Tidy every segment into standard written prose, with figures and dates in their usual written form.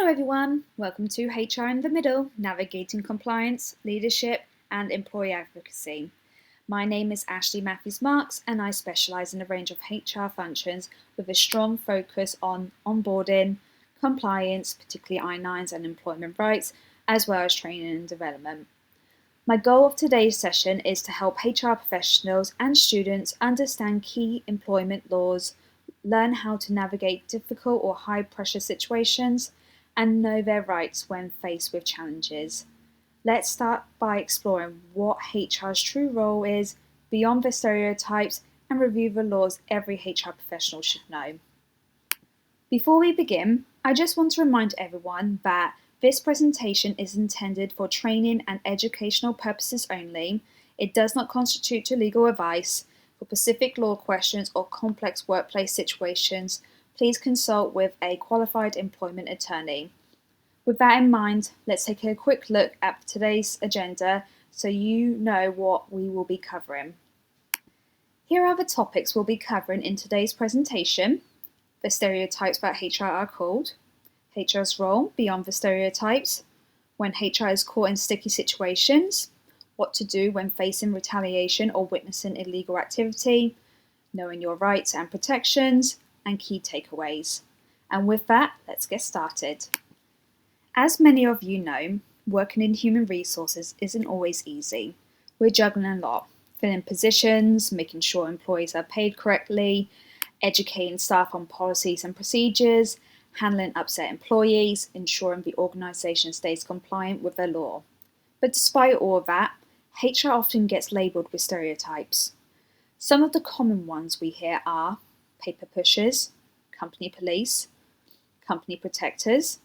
Hello everyone, welcome to HR in the Middle, Navigating Compliance, Leadership and Employee Advocacy. My name is Ashley Matthews-Marks and I specialise in a range of HR functions with a strong focus on onboarding, compliance, particularly I-9s and employment rights, as well as training and development. My goal of today's session is to help HR professionals and students understand key employment laws, learn how to navigate difficult or high-pressure situations, and know their rights when faced with challenges. Let's start by exploring what HR's true role is beyond the stereotypes and review the laws every HR professional should know. Before we begin, I just want to remind everyone that this presentation is intended for training and educational purposes only. It does not constitute legal advice. For specific law questions or complex workplace situations, please consult with a qualified employment attorney. With that in mind, let's take a quick look at today's agenda so you know what we will be covering. Here are the topics we'll be covering in today's presentation: the stereotypes that HR are called, HR's role beyond the stereotypes, when HR is caught in sticky situations, what to do when facing retaliation or witnessing illegal activity, knowing your rights and protections, and key takeaways. And with that, let's get started. As many of you know, working in human resources isn't always easy. We're juggling a lot, filling positions, making sure employees are paid correctly, educating staff on policies and procedures, handling upset employees, ensuring the organisation stays compliant with the law. But despite all of that, HR often gets labelled with stereotypes. Some of the common ones we hear are paper pushers, company police, company protectors,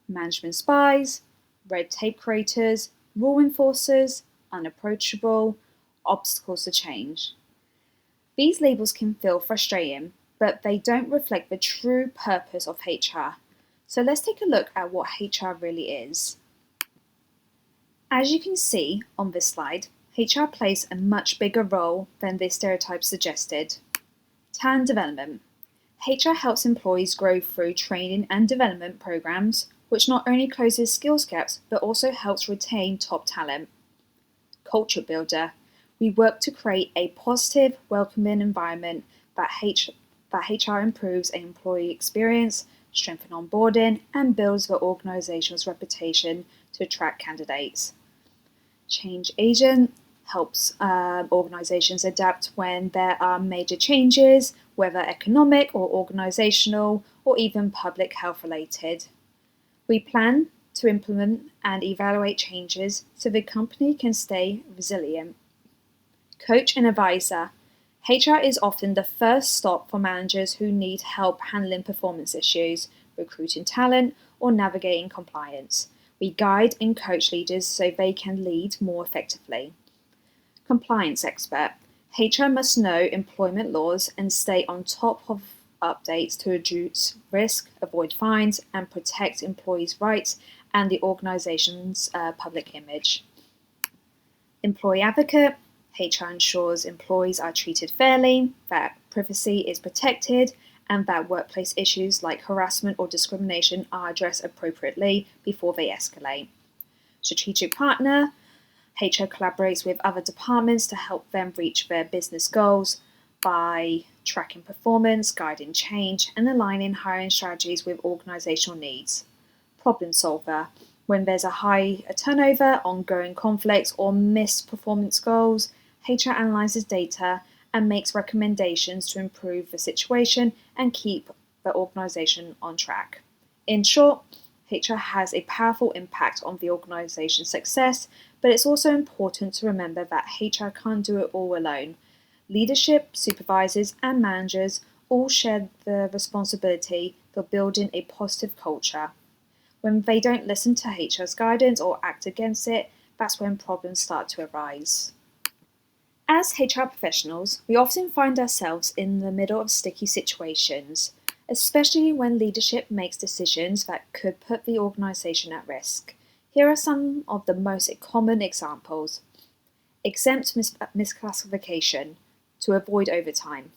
management spies, red tape creators, rule enforcers, unapproachable, obstacles to change. These labels can feel frustrating, but they don't reflect the true purpose of HR. So let's take a look at what HR really is. As you can see on this slide, HR plays a much bigger role than the stereotype suggested. Talent development. HR helps employees grow through training and development programs, which not only closes skills gaps, but also helps retain top talent. Culture builder. We work to create a positive, welcoming environment that HR improves an employee experience, strengthens onboarding, and builds the organization's reputation to attract candidates. Change agent helps organizations adapt when there are major changes, whether economic or organizational or even public health related. We plan to implement and evaluate changes so the company can stay resilient. Coach and advisor. HR is often the first stop for managers who need help handling performance issues, recruiting talent, or navigating compliance. We guide and coach leaders so they can lead more effectively. Compliance expert. HR must know employment laws and stay on top of updates to reduce risk, avoid fines, and protect employees' rights and the organization's public image. Employee advocate. HR ensures employees are treated fairly, that privacy is protected, and that workplace issues like harassment or discrimination are addressed appropriately before they escalate. Strategic partner. HR collaborates with other departments to help them reach their business goals by tracking performance, guiding change, and aligning hiring strategies with organizational needs. Problem solver. When there's a high turnover, ongoing conflicts, or missed performance goals, HR analyzes data and makes recommendations to improve the situation and keep the organization on track. In short, HR has a powerful impact on the organization's success, but it's also important to remember that HR can't do it all alone. Leadership, supervisors, and managers all share the responsibility for building a positive culture. When they don't listen to HR's guidance or act against it, that's when problems start to arise. As HR professionals, we often find ourselves in the middle of sticky situations, especially when leadership makes decisions that could put the organisation at risk. Here are some of the most common examples. Exempt misclassification to avoid overtime.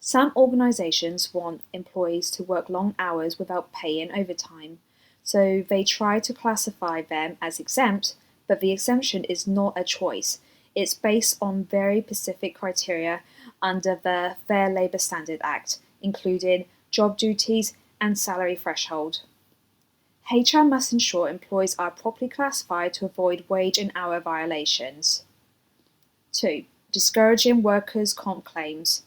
Some organisations want employees to work long hours without pay and overtime, So they try to classify them as exempt, but the exemption is not a choice. It's based on very specific criteria under the Fair Labor Standards Act, including job duties and salary threshold. HR must ensure employees are properly classified to avoid wage and hour violations. 2. Discouraging workers' comp claims.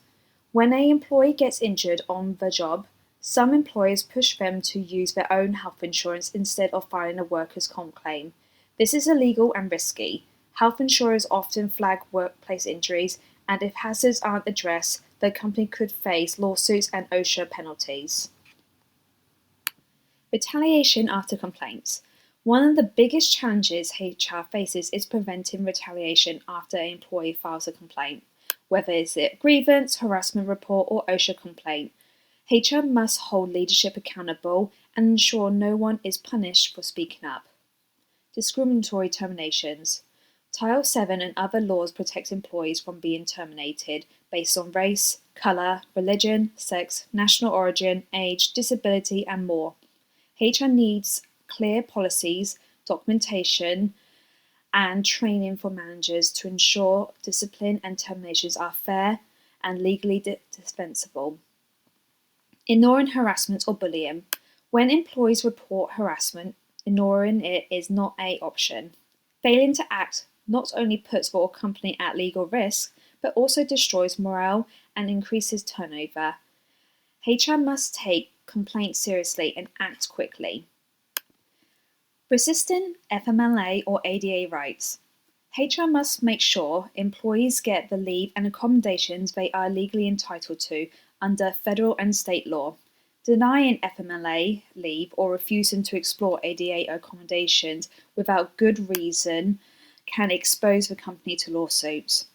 When an employee gets injured on the job, some employers push them to use their own health insurance instead of filing a workers' comp claim. This is illegal and risky. Health insurers often flag workplace injuries, and if hazards aren't addressed, the company could face lawsuits and OSHA penalties. Retaliation after complaints. One of the biggest challenges HR faces is preventing retaliation after an employee files a complaint, whether it's a grievance, harassment report, or OSHA complaint. HR must hold leadership accountable and ensure no one is punished for speaking up. Discriminatory terminations. Title VII and other laws protect employees from being terminated based on race, colour, religion, sex, national origin, age, disability, and more. HR needs clear policies, documentation, and training for managers to ensure discipline and terminations are fair and legally dispensable. Ignoring harassment or bullying. When employees report harassment, ignoring it is not an option. Failing to act not only puts the company at legal risk, but also destroys morale and increases turnover. HR must take complaints seriously and act quickly. Resisting FMLA or ADA rights. HR must make sure employees get the leave and accommodations they are legally entitled to under federal and state law. Denying FMLA leave or refusing to explore ADA accommodations without good reason can expose the company to lawsuits.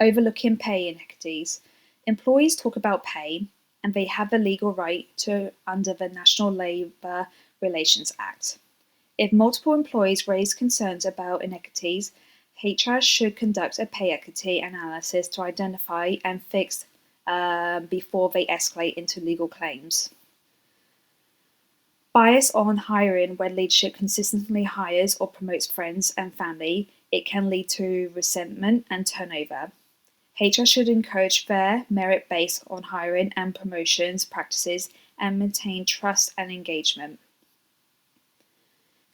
Overlooking pay inequities. Employees talk about pay, and they have the legal right to under the National Labour Relations Act. If multiple employees raise concerns about inequities, HR should conduct a pay equity analysis to identify and fix before they escalate into legal claims. Bias on hiring. When leadership consistently hires or promotes friends and family, it can lead to resentment and turnover. HR should encourage fair, merit-based on hiring and promotions practices and maintain trust and engagement.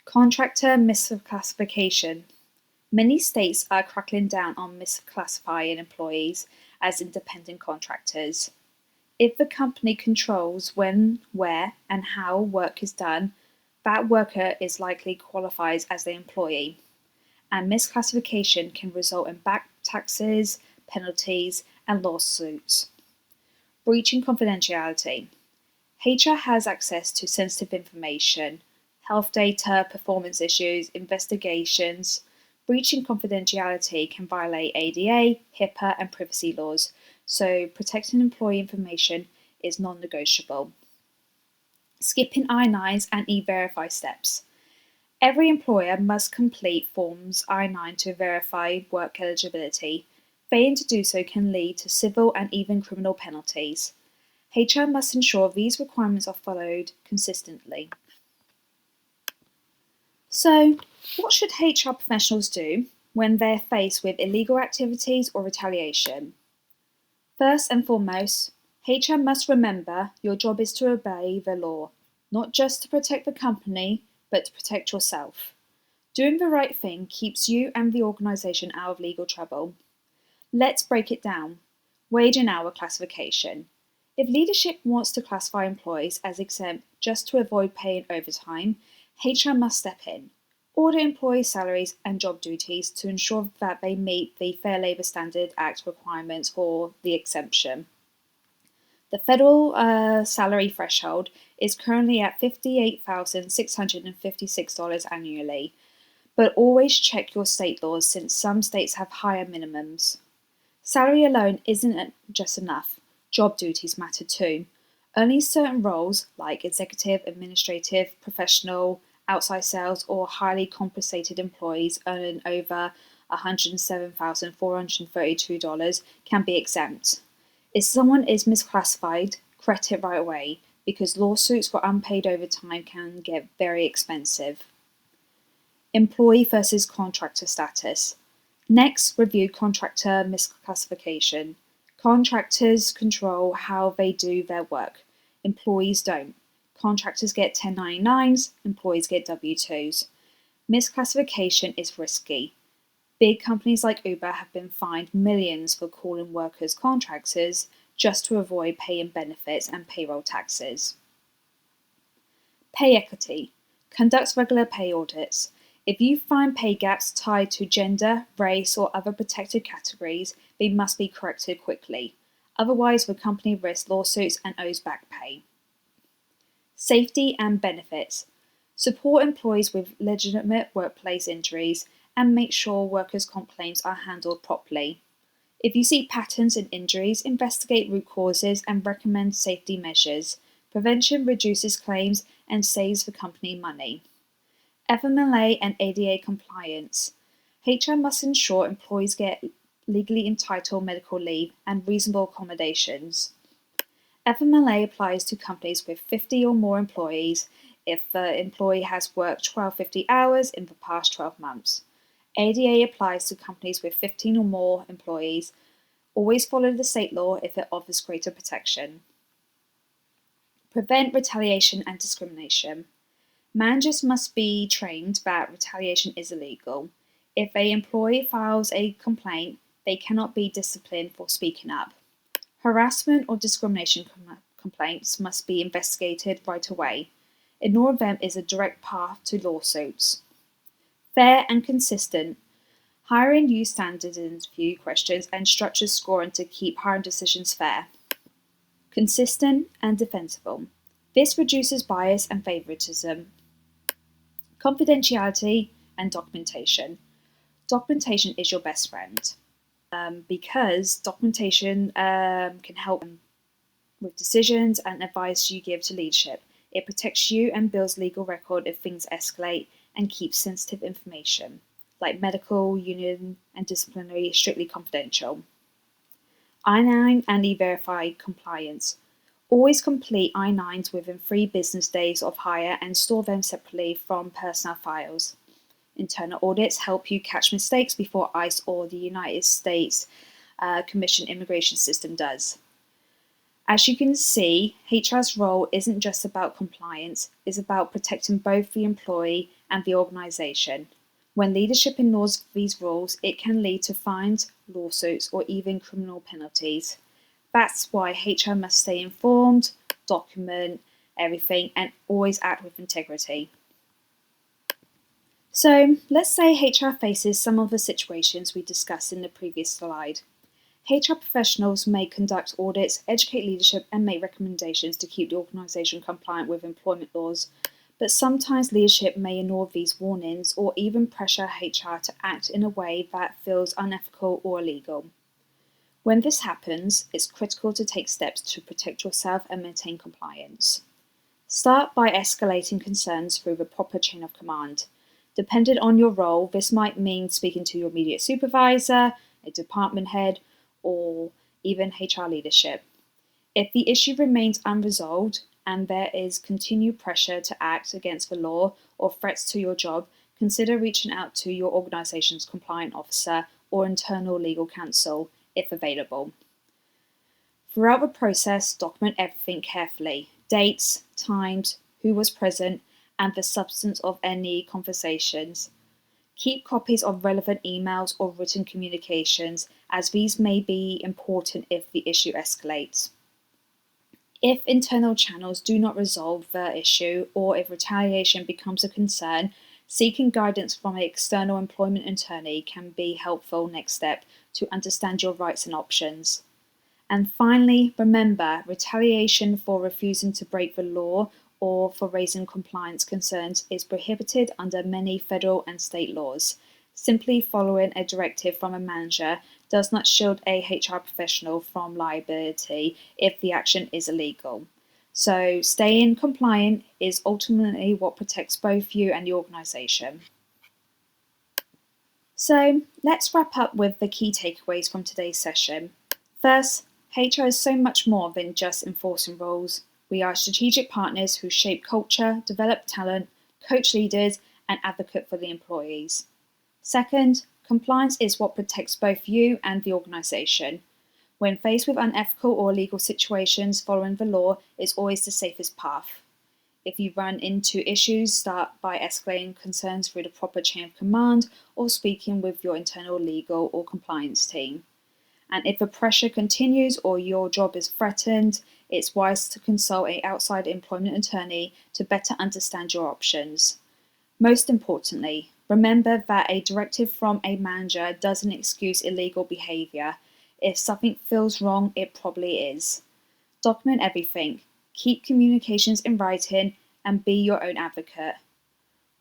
Contractor misclassification. Many states are cracking down on misclassifying employees as independent contractors. If the company controls when, where, and how work is done, that worker is likely qualifies as an employee, and misclassification can result in back taxes, penalties, and lawsuits. Breaching confidentiality. HR has access to sensitive information, health data, performance issues, investigations. Breaching confidentiality can violate ADA, HIPAA, and privacy laws, so protecting employee information is non-negotiable. Skipping I-9s and E-Verify steps. Every employer must complete Forms I-9 to verify work eligibility. Failing to do so can lead to civil and even criminal penalties. HR must ensure these requirements are followed consistently. So, what should HR professionals do when they're faced with illegal activities or retaliation? First and foremost, HR must remember your job is to obey the law, not just to protect the company, but to protect yourself. Doing the right thing keeps you and the organisation out of legal trouble. Let's break it down. Wage and hour classification. If leadership wants to classify employees as exempt just to avoid paying overtime, HR must step in, audit employee salaries and job duties to ensure that they meet the Fair Labor Standards Act requirements for the exemption. The federal salary threshold is currently at $58,656 annually, but always check your state laws since some states have higher minimums. Salary alone isn't just enough. Job duties matter too. Only certain roles, like executive, administrative, professional, outside sales, or highly compensated employees earning over $107,432 can be exempt. If someone is misclassified, correct it right away. because lawsuits for unpaid overtime can get very expensive. Employee versus contractor status. Next, review contractor misclassification. Contractors control how they do their work. Employees don't. Contractors get 1099s, employees get W-2s. Misclassification is risky. Big companies like Uber have been fined millions for calling workers contractors just to avoid paying benefits and payroll taxes. Pay equity. Conduct regular pay audits. If you find pay gaps tied to gender, race, or other protected categories, they must be corrected quickly. Otherwise, the company risks lawsuits and owes back pay. Safety and benefits. Support employees with legitimate workplace injuries and make sure workers' comp claims are handled properly. If you see patterns in injuries, investigate root causes and recommend safety measures. Prevention reduces claims and saves the company money. FMLA and ADA compliance. HR must ensure employees get legally entitled medical leave and reasonable accommodations. FMLA applies to companies with 50 or more employees if the employee has worked 1250 hours in the past 12 months. ADA applies to companies with 15 or more employees. Always follow the state law if it offers greater protection. Prevent retaliation and discrimination. Managers must be trained that retaliation is illegal. If an employee files a complaint, they cannot be disciplined for speaking up. Harassment or discrimination complaints must be investigated right away. Ignoring them is a direct path to lawsuits. Fair and consistent. Hiring use standards in interview questions and structured scoring to keep hiring decisions fair. Consistent and defensible. This reduces bias and favoritism. Confidentiality and documentation. Documentation is your best friend because documentation can help with decisions and advice you give to leadership. It protects you and builds legal record if things escalate and keeps sensitive information, like medical, union, and disciplinary, strictly confidential. I-9 and E-Verify compliance. Always complete I-9s within 3 business days of hire and store them separately from personnel files. Internal audits help you catch mistakes before ICE or the United States Commission Immigration System does. As you can see, HR's role isn't just about compliance, it's about protecting both the employee and the organization. When leadership ignores these rules, it can lead to fines, lawsuits, or even criminal penalties. That's why HR must stay informed, document everything, and always act with integrity. So let's say HR faces some of the situations we discussed in the previous slide. HR professionals may conduct audits, educate leadership, and make recommendations to keep the organisation compliant with employment laws. But sometimes leadership may ignore these warnings or even pressure HR to act in a way that feels unethical or illegal. When this happens, it's critical to take steps to protect yourself and maintain compliance. Start by escalating concerns through the proper chain of command. Depending on your role, this might mean speaking to your immediate supervisor, a department head, or even HR leadership. If the issue remains unresolved and there is continued pressure to act against the law or threats to your job, consider reaching out to your organization's compliance officer or internal legal counsel if available. Throughout the process, document everything carefully: dates, times, who was present, and the substance of any conversations. Keep copies of relevant emails or written communications, as these may be important if the issue escalates. If internal channels do not resolve the issue, or if retaliation becomes a concern, seeking guidance from an external employment attorney can be a helpful next step to understand your rights and options. And finally, remember, retaliation for refusing to break the law or for raising compliance concerns is prohibited under many federal and state laws. Simply following a directive from a manager does not shield a HR professional from liability if the action is illegal. So staying compliant is ultimately what protects both you and the organisation. So let's wrap up with the key takeaways from today's session. First, HR is so much more than just enforcing rules. We are strategic partners who shape culture, develop talent, coach leaders, and advocate for the employees. Second, compliance is what protects both you and the organisation. When faced with unethical or illegal situations, following the law is always the safest path. If you run into issues, start by escalating concerns through the proper chain of command or speaking with your internal legal or compliance team. And if the pressure continues or your job is threatened, it's wise to consult an outside employment attorney to better understand your options. Most importantly, remember that a directive from a manager doesn't excuse illegal behaviour. If something feels wrong, it probably is. Document everything, keep communications in writing, and be your own advocate.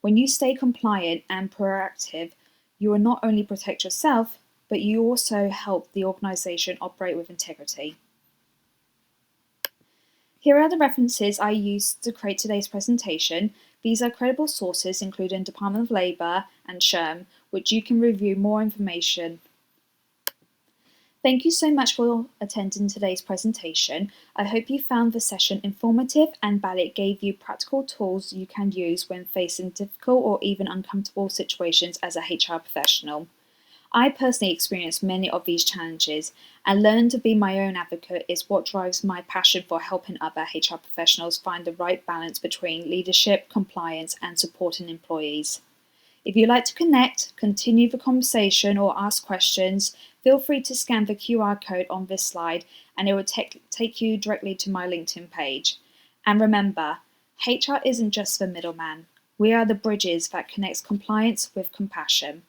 When you stay compliant and proactive, you will not only protect yourself, but you also help the organisation operate with integrity. Here are the references I used to create today's presentation. These are credible sources including Department of Labour and SHRM, which you can review more information. Thank you so much for attending today's presentation. I hope you found the session informative and that it gave you practical tools you can use when facing difficult or even uncomfortable situations as a HR professional. I personally experienced many of these challenges, and learning to be my own advocate is what drives my passion for helping other HR professionals find the right balance between leadership, compliance, and supporting employees. If you'd like to connect, continue the conversation, or ask questions, feel free to scan the QR code on this slide and it will take you directly to my LinkedIn page. And remember, HR isn't just the middleman. We are the bridges that connects compliance with compassion.